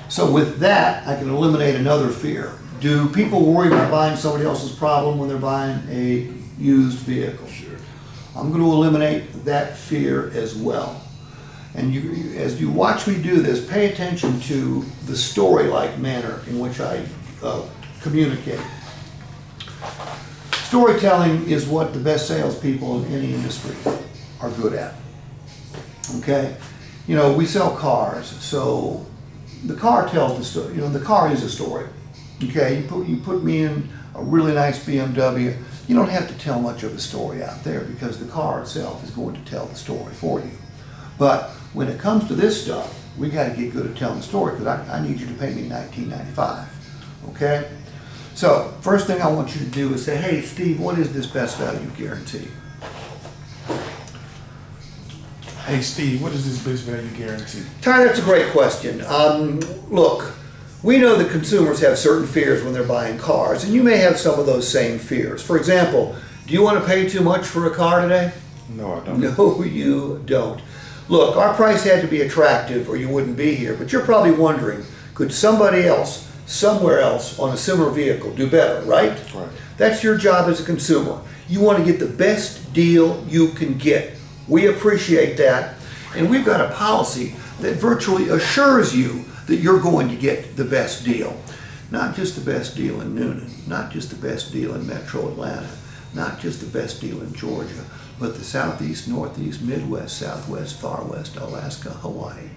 So with that, I can eliminate another fear. Do people worry about buying somebody else's problem when they're buying a used vehicle? Sure. I'm going to eliminate that fear as well. And as you watch me do this, pay attention to the story-like manner in which I communicate. Storytelling is what the best salespeople in any industry are good at. Okay? You know, we sell cars, so the car tells the story. You know, the car is a story. Okay? You put me in a really nice BMW, you don't have to tell much of a story out there because the car itself is going to tell the story for you. But when it comes to this stuff, we got to get good at telling the story because I need you to pay me $19.95. Okay? So, first thing I want you to do is say, hey, Steve, what is this best value guarantee? Hey Steve, what is this best value guarantee? Ty, that's a great question. Look, we know that consumers have certain fears when they're buying cars, and you may have some of those same fears. For example, do you want to pay too much for a car today? No, I don't. No, you don't. Look, our price had to be attractive or you wouldn't be here, but you're probably wondering, could somebody else, somewhere else on a similar vehicle do better, right? Right. That's your job as a consumer. You want to get the best deal you can get. We appreciate that, and we've got a policy that virtually assures you that you're going to get the best deal. Not just the best deal in Noonan, not just the best deal in Metro Atlanta, not just the best deal in Georgia, but the Southeast, Northeast, Midwest, Southwest, Far West, Alaska, Hawaii.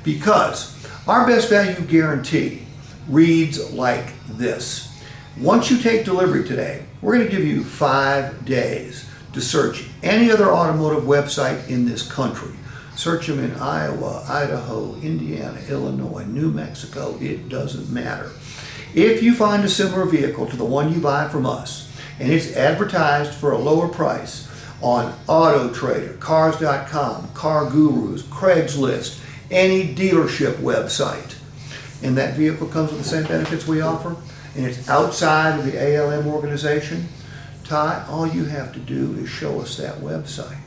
Because our best value guarantee reads like this. Once you take delivery today, we're going to give you 5 days to search any other automotive website in this country. Search them in Iowa, Idaho, Indiana, Illinois, New Mexico, it doesn't matter. If you find a similar vehicle to the one you buy from us, and it's advertised for a lower price on AutoTrader, Cars.com, Car Gurus, Craigslist, any dealership website, and that vehicle comes with the same benefits we offer, and it's outside of the ALM organization, Ty, all you have to do is show us that website.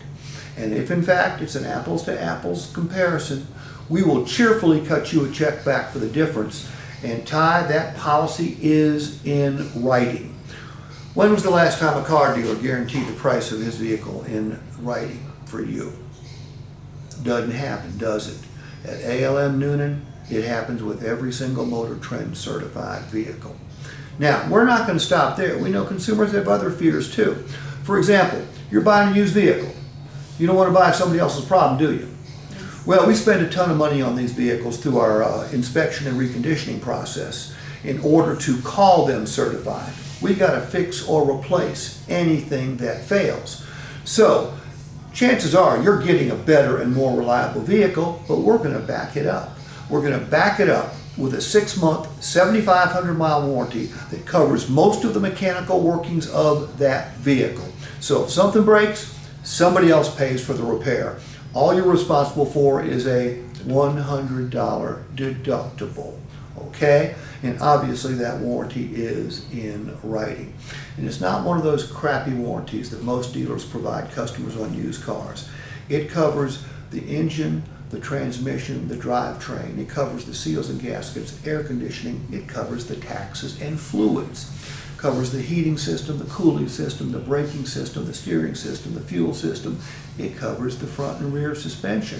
And if in fact it's an apples to apples comparison, we will cheerfully cut you a check back for the difference. And Ty, that policy is in writing. When was the last time a car dealer guaranteed the price of his vehicle in writing for you? Doesn't happen, does it? At ALM Noonan, it happens with every single Motor Trend certified vehicle. Now, we're not going to stop there. We know consumers have other fears too. For example, you're buying a used vehicle. You don't want to buy somebody else's problem, do you? Well, we spend a ton of money on these vehicles through our inspection and reconditioning process in order to call them certified. We got to fix or replace anything that fails. So, chances are you're getting a better and more reliable vehicle, but we're going to back it up. We're going to back it up with a 6-month, 7,500-mile warranty that covers most of the mechanical workings of that vehicle. So if something breaks, somebody else pays for the repair. All you're responsible for is a $100 deductible, okay? And obviously that warranty is in writing. And it's not one of those crappy warranties that most dealers provide customers on used cars. It covers the engine, the transmission, the drivetrain. It covers the seals and gaskets, air conditioning. It covers the taxes and fluids. It covers the heating system, the cooling system, the braking system, the steering system, the fuel system. It covers the front and rear suspension.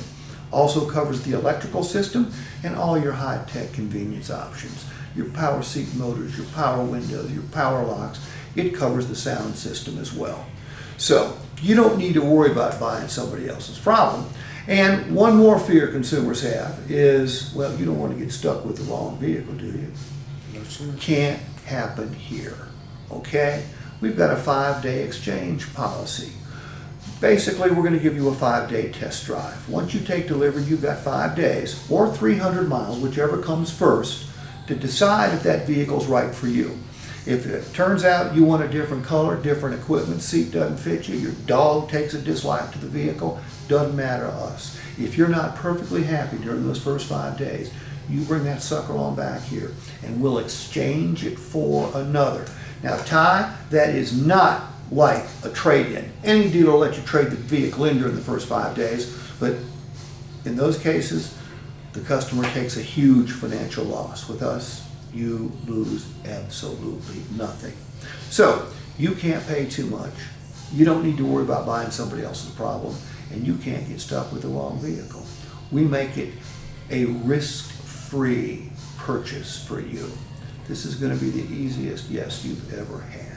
Also covers the electrical system and all your high-tech convenience options. Your power seat motors, your power windows, your power locks. It covers the sound system as well. So you don't need to worry about buying somebody else's problem. And one more fear consumers have is, well, you don't want to get stuck with the wrong vehicle, do you? No, sir. Can't happen here, okay? We've got a 5-day exchange policy. Basically, we're going to give you a 5-day test drive. Once you take delivery, you've got 5 days or 300 miles, whichever comes first, to decide if that vehicle's right for you. If it turns out you want a different color, different equipment, seat doesn't fit you, your dog takes a dislike to the vehicle, doesn't matter to us. If you're not perfectly happy during those first 5 days, you bring that sucker on back here and we'll exchange it for another. Now, Ty, that is not like a trade-in. Any dealer will let you trade the vehicle in during the first 5 days, but in those cases, the customer takes a huge financial loss. With us, you lose absolutely nothing. So, you can't pay too much. You don't need to worry about buying somebody else's problem, and you can't get stuck with the wrong vehicle. We make it a risk-free purchase for you. This is going to be the easiest yes you've ever had.